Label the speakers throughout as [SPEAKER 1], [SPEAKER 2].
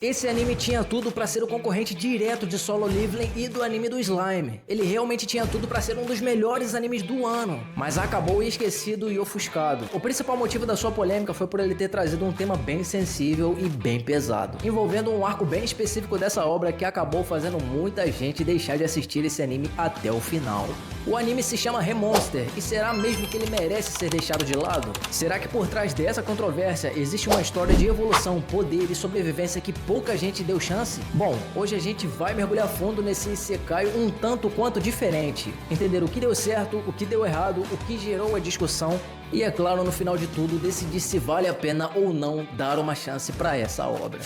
[SPEAKER 1] Esse anime tinha tudo pra ser o concorrente direto de Solo Leveling e do anime do Slime. Ele realmente tinha tudo pra ser um dos melhores animes do ano, mas acabou esquecido e ofuscado. O principal motivo da sua polêmica foi por ele ter trazido um tema bem sensível e bem pesado, envolvendo um arco bem específico dessa obra que acabou fazendo muita gente deixar de assistir esse anime até o final. O anime se chama Remonster, e será mesmo que ele merece ser deixado de lado? Será que por trás dessa controvérsia existe uma história de evolução, poder e sobrevivência que pouca gente deu chance? Bom, hoje a gente vai mergulhar fundo nesse isekai um tanto quanto diferente, entender o que deu certo, o que deu errado, o que gerou a discussão e, é claro, no final de tudo, decidir se vale a pena ou não dar uma chance para essa obra.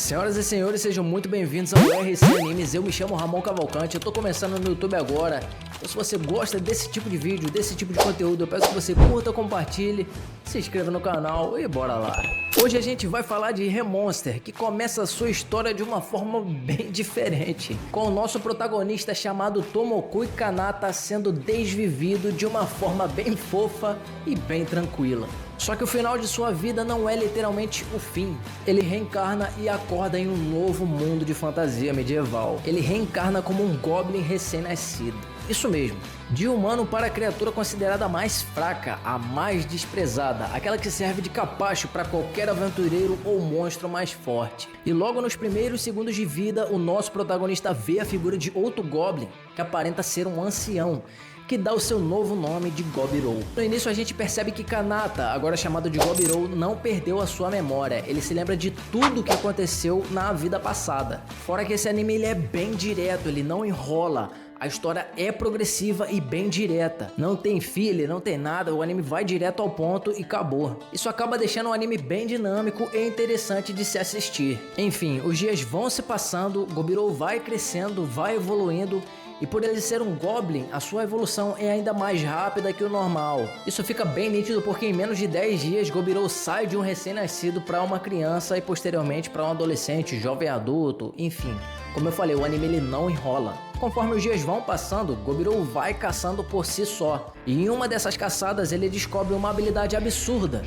[SPEAKER 1] Senhoras e senhores, sejam muito bem-vindos ao RC Animes. Eu me chamo Ramon Cavalcante, eu tô começando no YouTube agora. Então, se você gosta desse tipo de vídeo, desse tipo de conteúdo, eu peço que você curta, compartilhe, se inscreva no canal e bora lá. Hoje a gente vai falar de Remonster, que começa a sua história de uma forma bem diferente, com o nosso protagonista chamado Tomokui Kanata sendo desvivido de uma forma bem fofa e bem tranquila. Só que o final de sua vida não é literalmente o fim. Ele reencarna e acorda em um novo mundo de fantasia medieval. Ele reencarna como um Goblin recém-nascido. Isso mesmo, de humano para a criatura considerada mais fraca, a mais desprezada, aquela que serve de capacho para qualquer aventureiro ou monstro mais forte. E logo nos primeiros segundos de vida, o nosso protagonista vê a figura de outro Goblin, que aparenta ser um ancião, que dá o seu novo nome de Gobirou. No início a gente percebe que Kanata, agora chamado de Gobirou, não perdeu a sua memória, ele se lembra de tudo o que aconteceu na vida passada. Fora que esse anime ele é bem direto, ele não enrola. A história é progressiva e bem direta. Não tem filler, não tem nada, o anime vai direto ao ponto e acabou. Isso acaba deixando o anime bem dinâmico e interessante de se assistir. Enfim, os dias vão se passando, Gobirou vai crescendo, vai evoluindo, e por ele ser um Goblin, a sua evolução é ainda mais rápida que o normal. Isso fica bem nítido porque em menos de 10 dias Gobirou sai de um recém-nascido para uma criança e posteriormente para um adolescente, jovem adulto, enfim. Como eu falei, o anime ele não enrola. Conforme os dias vão passando, Gobirou vai caçando por si só. E em uma dessas caçadas ele descobre uma habilidade absurda.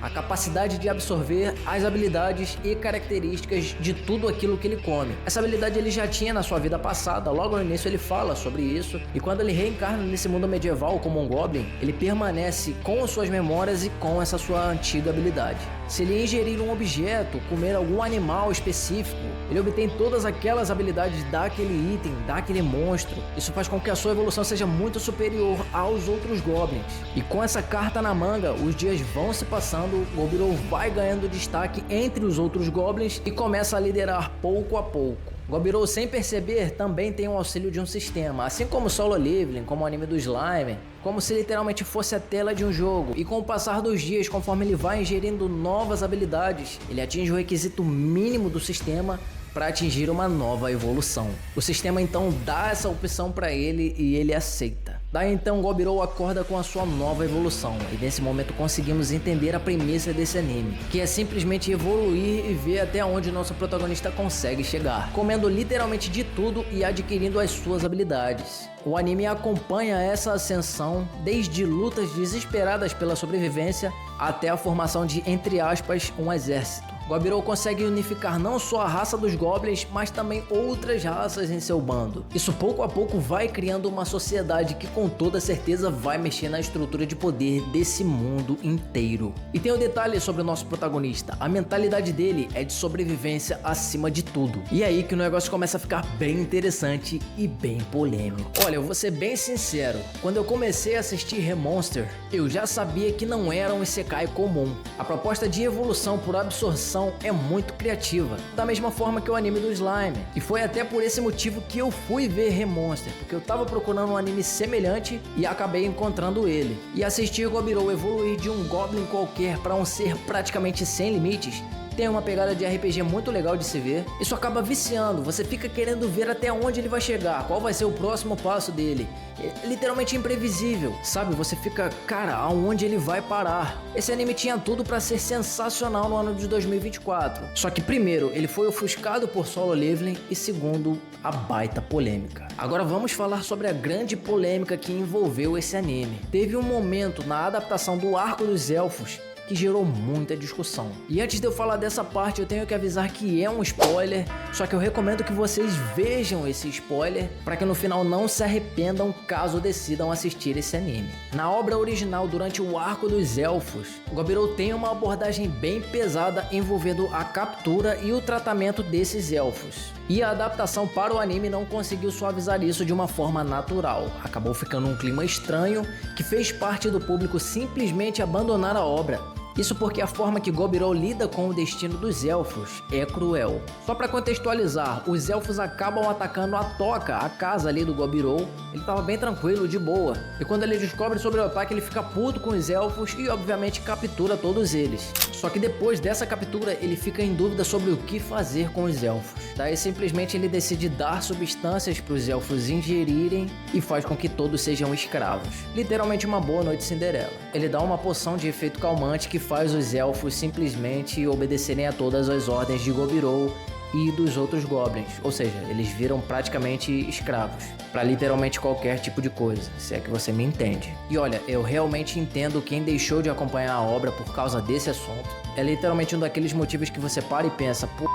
[SPEAKER 1] A capacidade de absorver as habilidades e características de tudo aquilo que ele come. Essa habilidade ele já tinha na sua vida passada, logo no início ele fala sobre isso, e quando ele reencarna nesse mundo medieval como um Goblin, ele permanece com suas memórias e com essa sua antiga habilidade. Se ele ingerir um objeto, comer algum animal específico, ele obtém todas aquelas habilidades daquele item, daquele monstro. Isso faz com que a sua evolução seja muito superior aos outros Goblins. E com essa carta na manga, os dias vão se passando, Gobirou vai ganhando destaque entre os outros Goblins e começa a liderar pouco a pouco. Gobirou, sem perceber, também tem o auxílio de um sistema, assim como Solo Leveling, como o anime do Slime, como se literalmente fosse a tela de um jogo, e com o passar dos dias, conforme ele vai ingerindo novas habilidades, ele atinge o requisito mínimo do sistema para atingir uma nova evolução. O sistema então dá essa opção para ele e ele aceita. Daí então Gobirou acorda com a sua nova evolução, e nesse momento conseguimos entender a premissa desse anime, que é simplesmente evoluir e ver até onde nosso protagonista consegue chegar, comendo literalmente de tudo e adquirindo as suas habilidades. O anime acompanha essa ascensão desde lutas desesperadas pela sobrevivência até a formação de, entre aspas, um exército. Gobirou consegue unificar não só a raça dos Goblins, mas também outras raças em seu bando. Isso pouco a pouco vai criando uma sociedade que com toda certeza vai mexer na estrutura de poder desse mundo inteiro. E tem um detalhe sobre o nosso protagonista, a mentalidade dele é de sobrevivência acima de tudo. E aí que o negócio começa a ficar bem interessante e bem polêmico. Olha, eu vou ser bem sincero, quando eu comecei a assistir Remonster, eu já sabia que não era um isekai comum. A proposta de evolução por absorção é muito criativa, da mesma forma que o anime do Slime. E foi até por esse motivo que eu fui ver Remonster, porque eu tava procurando um anime semelhante e acabei encontrando ele. E assistir Gobirou evoluir de um Goblin qualquer para um ser praticamente sem limites tem uma pegada de RPG muito legal de se ver. Isso acaba viciando, você fica querendo ver até onde ele vai chegar, qual vai ser o próximo passo dele. É literalmente imprevisível, sabe? Você fica, cara, aonde ele vai parar? Esse anime tinha tudo pra ser sensacional no ano de 2024. Só que primeiro, ele foi ofuscado por Solo Leveling e segundo, a baita polêmica. Agora vamos falar sobre a grande polêmica que envolveu esse anime. Teve um momento na adaptação do Arco dos Elfos que gerou muita discussão. E antes de eu falar dessa parte, eu tenho que avisar que é um spoiler, só que eu recomendo que vocês vejam esse spoiler para que no final não se arrependam caso decidam assistir esse anime. Na obra original, durante o arco dos elfos, Gobirou tem uma abordagem bem pesada envolvendo a captura e o tratamento desses elfos. E a adaptação para o anime não conseguiu suavizar isso de uma forma natural. Acabou ficando um clima estranho que fez parte do público simplesmente abandonar a obra. Isso porque a forma que Gobirou lida com o destino dos elfos é cruel. Só para contextualizar, os elfos acabam atacando a toca, a casa ali do Gobirou. Ele tava bem tranquilo, de boa. E quando ele descobre sobre o ataque, ele fica puto com os elfos e obviamente captura todos eles. Só que depois dessa captura, ele fica em dúvida sobre o que fazer com os elfos. Daí simplesmente ele decide dar substâncias para os elfos ingerirem e faz com que todos sejam escravos. Literalmente uma boa noite Cinderela. Ele dá uma poção de efeito calmante que faz os elfos simplesmente obedecerem a todas as ordens de Gobirou e dos outros goblins, ou seja, eles viram praticamente escravos para literalmente qualquer tipo de coisa, se é que você me entende. E olha, eu realmente entendo quem deixou de acompanhar a obra por causa desse assunto. É literalmente um daqueles motivos que você para e pensa, pô,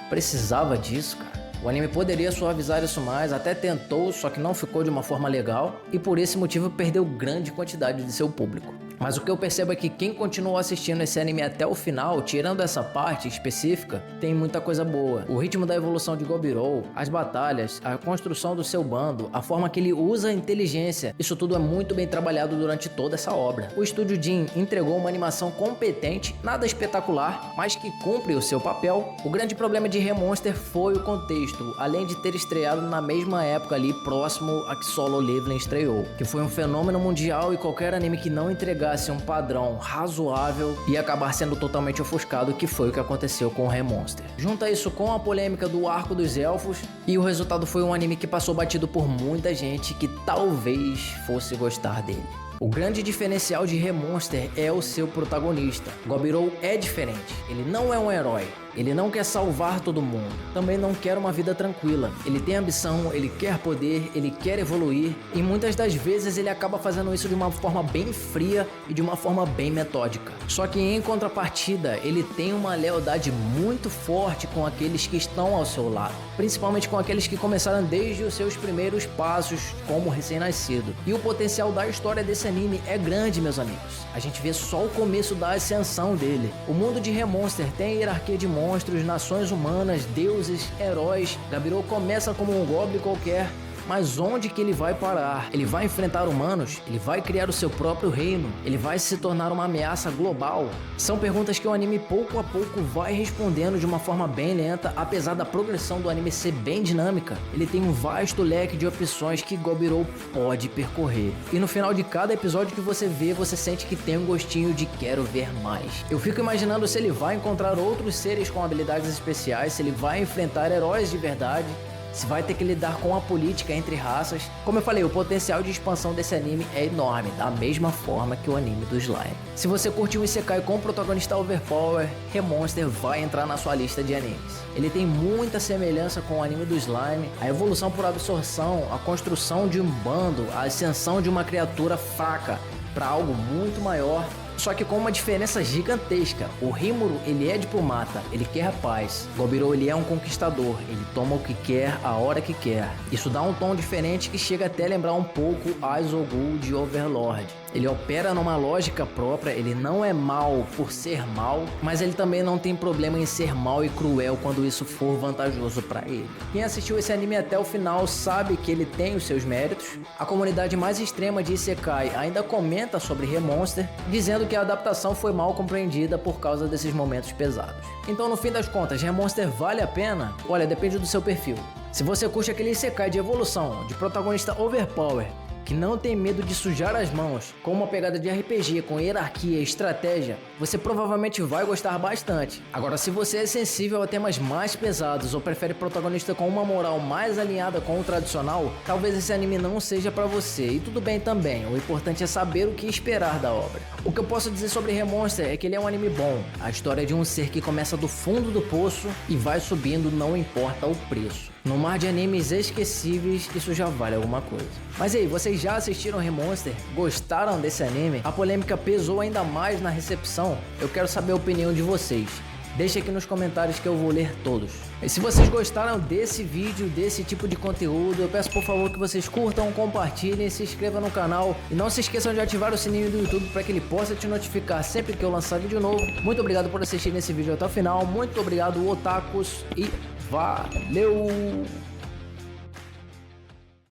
[SPEAKER 1] precisava disso, cara. O anime poderia suavizar isso mais, até tentou, só que não ficou de uma forma legal e por esse motivo perdeu grande quantidade de seu público. Mas o que eu percebo é que quem continuou assistindo esse anime até o final, tirando essa parte específica, tem muita coisa boa. O ritmo da evolução de Gobirou, as batalhas, a construção do seu bando, a forma que ele usa a inteligência, isso tudo é muito bem trabalhado durante toda essa obra. O Estúdio Jin entregou uma animação competente, nada espetacular, mas que cumpre o seu papel. O grande problema de Remonster foi o contexto, além de ter estreado na mesma época ali, próximo a que Solo Leveling estreou, que foi um fenômeno mundial e qualquer anime que não entregasse um padrão razoável e acabar sendo totalmente ofuscado, que foi o que aconteceu com o Remonster. Junta isso com a polêmica do arco dos elfos e o resultado foi um anime que passou batido por muita gente que talvez fosse gostar dele. O grande diferencial de Remonster é o seu protagonista. Gobirou é diferente, ele não é um herói. Ele não quer salvar todo mundo, também não quer uma vida tranquila. Ele tem ambição, ele quer poder, ele quer evoluir e muitas das vezes ele acaba fazendo isso de uma forma bem fria e de uma forma bem metódica. Só que em contrapartida, ele tem uma lealdade muito forte com aqueles que estão ao seu lado, principalmente com aqueles que começaram desde os seus primeiros passos como recém-nascido. E o potencial da história desse anime é grande, meus amigos. A gente vê só o começo da ascensão dele. O mundo de Remonster tem hierarquia de monstros, nações humanas, deuses, heróis. Gobirou começa como um goblin qualquer, mas onde que ele vai parar? Ele vai enfrentar humanos? Ele vai criar o seu próprio reino? Ele vai se tornar uma ameaça global? São perguntas que o anime pouco a pouco vai respondendo de uma forma bem lenta, apesar da progressão do anime ser bem dinâmica. Ele tem um vasto leque de opções que Gobirou pode percorrer. E no final de cada episódio que você vê, você sente que tem um gostinho de quero ver mais. Eu fico imaginando se ele vai encontrar outros seres com habilidades especiais, se ele vai enfrentar heróis de verdade, se vai ter que lidar com a política entre raças. Como eu falei, o potencial de expansão desse anime é enorme, da mesma forma que o anime do Slime. Se você curtiu um Isekai com o protagonista overpower, Remonster vai entrar na sua lista de animes. Ele tem muita semelhança com o anime do Slime, a evolução por absorção, a construção de um bando, a ascensão de uma criatura fraca para algo muito maior. Só que com uma diferença gigantesca. O Rimuru, ele é diplomata, ele quer a paz. Gobirou, ele é um conquistador, ele toma o que quer, a hora que quer. Isso dá um tom diferente que chega até a lembrar um pouco Aizogul de Overlord. Ele opera numa lógica própria, ele não é mal por ser mal, mas ele também não tem problema em ser mal e cruel quando isso for vantajoso para ele. Quem assistiu esse anime até o final sabe que ele tem os seus méritos. A comunidade mais extrema de Isekai ainda comenta sobre Remonster, dizendo que a adaptação foi mal compreendida por causa desses momentos pesados. Então, no fim das contas, Remonster vale a pena? Olha, depende do seu perfil. Se você curte aquele Isekai de evolução, de protagonista overpower, que não tem medo de sujar as mãos, com uma pegada de RPG, com hierarquia e estratégia, você provavelmente vai gostar bastante. Agora, se você é sensível a temas mais pesados ou prefere protagonista com uma moral mais alinhada com o tradicional, talvez esse anime não seja pra você, e tudo bem também, o importante é saber o que esperar da obra. O que eu posso dizer sobre Remonster é que ele é um anime bom, a história é de um ser que começa do fundo do poço e vai subindo, não importa o preço. No mar de animes esquecíveis, isso já vale alguma coisa. Mas aí, vocês já assistiram Remonster? Gostaram desse anime? A polêmica pesou ainda mais na recepção? Eu quero saber a opinião de vocês. Deixa aqui nos comentários que eu vou ler todos. E se vocês gostaram desse vídeo, desse tipo de conteúdo, eu peço por favor que vocês curtam, compartilhem, se inscrevam no canal e não se esqueçam de ativar o sininho do YouTube para que ele possa te notificar sempre que eu lançar vídeo novo. Muito obrigado por assistir esse vídeo até o final, muito obrigado otakus e valeu!